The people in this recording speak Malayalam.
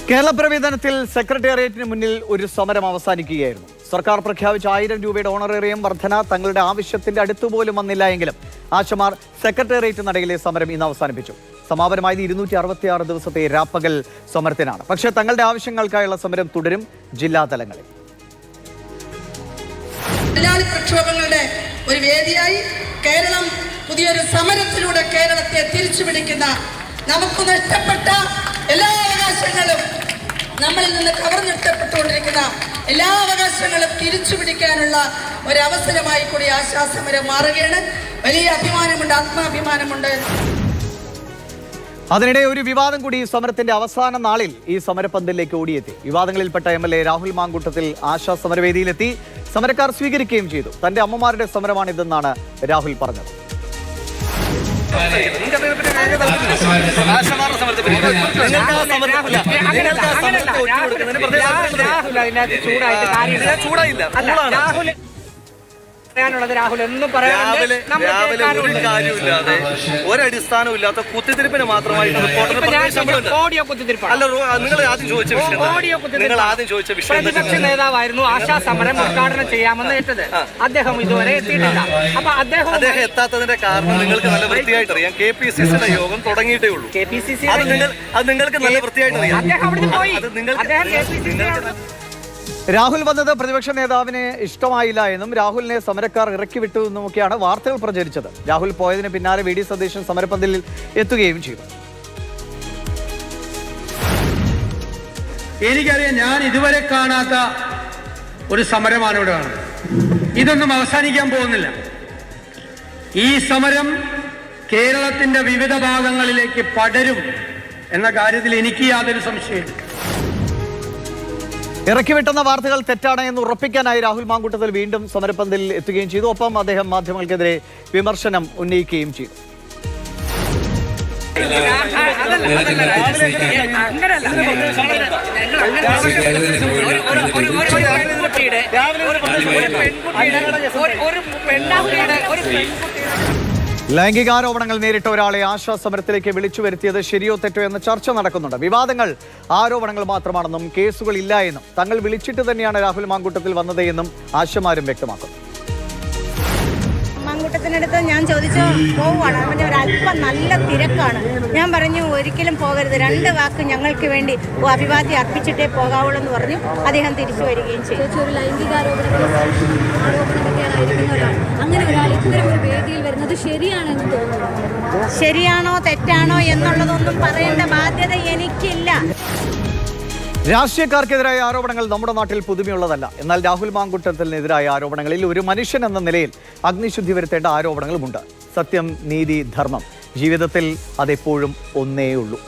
കേരളപ്പിറവി ദിനത്തിൽ സെക്രട്ടേറിയറ്റിന് മുന്നിൽ ഒരു സമരം അവസാനിക്കുകയായിരുന്നു. സർക്കാർ പ്രഖ്യാപിച്ച 1000 രൂപയുടെ ഓണറേറിയം വർധന തങ്ങളുടെ ആവശ്യത്തിന്റെ അടുത്തുപോലും വന്നില്ല എങ്കിലും ആശമാർ സെക്രട്ടേറിയറ്റ് നടയിലെ സമരം ഇന്ന് അവസാനിപ്പിച്ചു. സമാപനമായത് 266 ദിവസത്തെ രാപ്പകൽ സമരത്തിനാണ്. പക്ഷേ തങ്ങളുടെ ആവശ്യങ്ങൾക്കായുള്ള സമരം തുടരും ജില്ലാതലങ്ങളിൽ. പ്രക്ഷോഭങ്ങളുടെ ഒരു വേദിയായി കേരളം പുതിയൊരു സമരത്തിലൂടെ കേരളത്തെ തിരിച്ചുപിടിക്കുന്ന, നമുക്ക് നഷ്ടപ്പെട്ട എല്ലാ അവകാശങ്ങളും, നമ്മളിൽ നിന്ന് കവർന്നെടുക്കപ്പെട്ടുകൊണ്ടിരിക്കുന്ന എല്ലാ അവകാശങ്ങളും തിരിച്ചുപിടിക്കാനുള്ള ഒരവസരമായി കൂടി ആശാസമരം മാറുകയാണ്. വലിയ അഭിമാനമുണ്ട്, ആത്മാഭിമാനമുണ്ട്. അതിനിടെ ഒരു വിവാദം കൂടി ഈ സമരത്തിന്റെ അവസാന നാളിൽ ഈ സമരപന്തലിലേക്ക് ഓടിയെത്തി. വിവാദങ്ങളിൽപ്പെട്ട MLA രാഹുൽ മാങ്കൂട്ടത്തിൽ ആശാ സമരവേദിയിലെത്തി. സമരക്കാർ സ്വീകരിക്കുകയും ചെയ്തു. തന്റെ അമ്മമാരുടെ സമരമാണിതെന്നാണ് രാഹുൽ പറഞ്ഞത്. രാഹുൽ എന്നും രാവിലെ ഒരു കാര്യമില്ലാതെ ഒരടിസ്ഥാനമില്ലാത്ത കുത്തിത്തിരിപ്പിന് മാത്രമായിട്ട് പ്രതിപക്ഷ നേതാവായിരുന്നു ആശാ സമരം ഉദ്ഘാടനം ചെയ്യാമെന്ന് ഏറ്റത്. അദ്ദേഹം ഇതുവരെ എത്തിയിട്ടില്ല. അപ്പൊ അദ്ദേഹം എത്താത്തതിന്റെ കാരണം നിങ്ങൾക്ക് നല്ല വൃത്തിയായിട്ട് അറിയാം. KPCCയുടെ യോഗം തുടങ്ങിയിട്ടേ ഉള്ളൂ. അത് നിങ്ങൾക്ക് നല്ല വൃത്തിയായിട്ട് അറിയാം. അദ്ദേഹം അവിടുന്ന് പോയി. രാഹുൽ വന്നത് പ്രതിപക്ഷ നേതാവിന് ഇഷ്ടമായില്ല എന്നും രാഹുലിനെ സമരക്കാർ ഇറക്കി വിട്ടു എന്നുമൊക്കെയാണ് വാർത്തകൾ പ്രചരിച്ചത്. രാഹുൽ പോയതിന് പിന്നാലെ VD സതീശൻ സമരപന്തലിൽ എത്തുകയും ചെയ്തു. എനിക്കറിയാം, ഞാൻ ഇതുവരെ കാണാത്ത ഒരു സമരമാണ് ഇവിടെ കാണുന്നത്. ഇതൊന്നും അവസാനിക്കാൻ പോകുന്നില്ല. ഈ സമരം കേരളത്തിന്റെ വിവിധ ഭാഗങ്ങളിലേക്ക് പടരും എന്ന കാര്യത്തിൽ എനിക്ക് യാതൊരു സംശയമില്ല. ഇറക്കിവിട്ടെന്ന വാർത്തകൾ തെറ്റാണ് എന്ന് ഉറപ്പിക്കാനായി രാഹുൽ മാങ്കൂട്ടത്തിൽ വീണ്ടും സമരപന്തലിൽ എത്തുകയും ചെയ്തു. ഒപ്പം അദ്ദേഹം മാധ്യമങ്ങൾക്കെതിരെ വിമർശനം ഉന്നയിക്കുകയും ചെയ്തു. ലൈംഗികാരോപണങ്ങൾ നേരിട്ട ഒരാളെ ആശാ സമരത്തിലേക്ക് വിളിച്ചു വരുത്തിയത് ശരിയോ തെറ്റോ എന്ന ചർച്ച നടക്കുന്നുണ്ട്. വിവാദങ്ങൾ ആരോപണങ്ങൾ മാത്രമാണെന്നും കേസുകൾ ഇല്ല എന്നും തങ്ങൾ വിളിച്ചിട്ട് തന്നെയാണ് രാഹുൽ മാങ്കൂട്ടത്തിൽ വന്നത് എന്നും ആശമാരും വ്യക്തമാക്കുന്നു. മാങ്കൂട്ടത്തിനടുത്ത് ഞാൻ ചോദിച്ചു പോവുകയാണ്. അവൻ്റെ ഒരല്പം നല്ല തിരക്കാണ്. ഞാൻ പറഞ്ഞു ഒരിക്കലും പോകരുത്, 2 വാക്ക് ഞങ്ങൾക്ക് വേണ്ടി അഭിവാദ്യം അർപ്പിച്ചിട്ടേ പോകാവുള്ളൂ എന്ന് പറഞ്ഞു. അദ്ദേഹം തിരിച്ചു വരികയും ചെയ്തു. ഒരു അങ്ങനെ ഒരാൾ ഇത്തരം ഒരു വേദിയിൽ വരുന്നത് ശരിയാണെന്ന് തോന്നുന്നു. ശരിയാണോ തെറ്റാണോ എന്നുള്ളതൊന്നും പറയേണ്ട ബാധ്യത എനിക്കില്ല. രാഷ്ട്രീയക്കാർക്കെതിരായ ആരോപണങ്ങൾ നമ്മുടെ നാട്ടിൽ പുതുമയുള്ളതല്ല. എന്നാൽ രാഹുൽ മാങ്കൂട്ടത്തിനെതിരായ ആരോപണങ്ങളിൽ ഒരു മനുഷ്യൻ എന്ന നിലയിൽ അഗ്നിശുദ്ധി വരുത്തേണ്ട ആരോപണങ്ങളുമുണ്ട്. സത്യം, നീതി, ധർമ്മം, ജീവിതത്തിൽ അതെപ്പോഴും ഒന്നേ ഉള്ളൂ.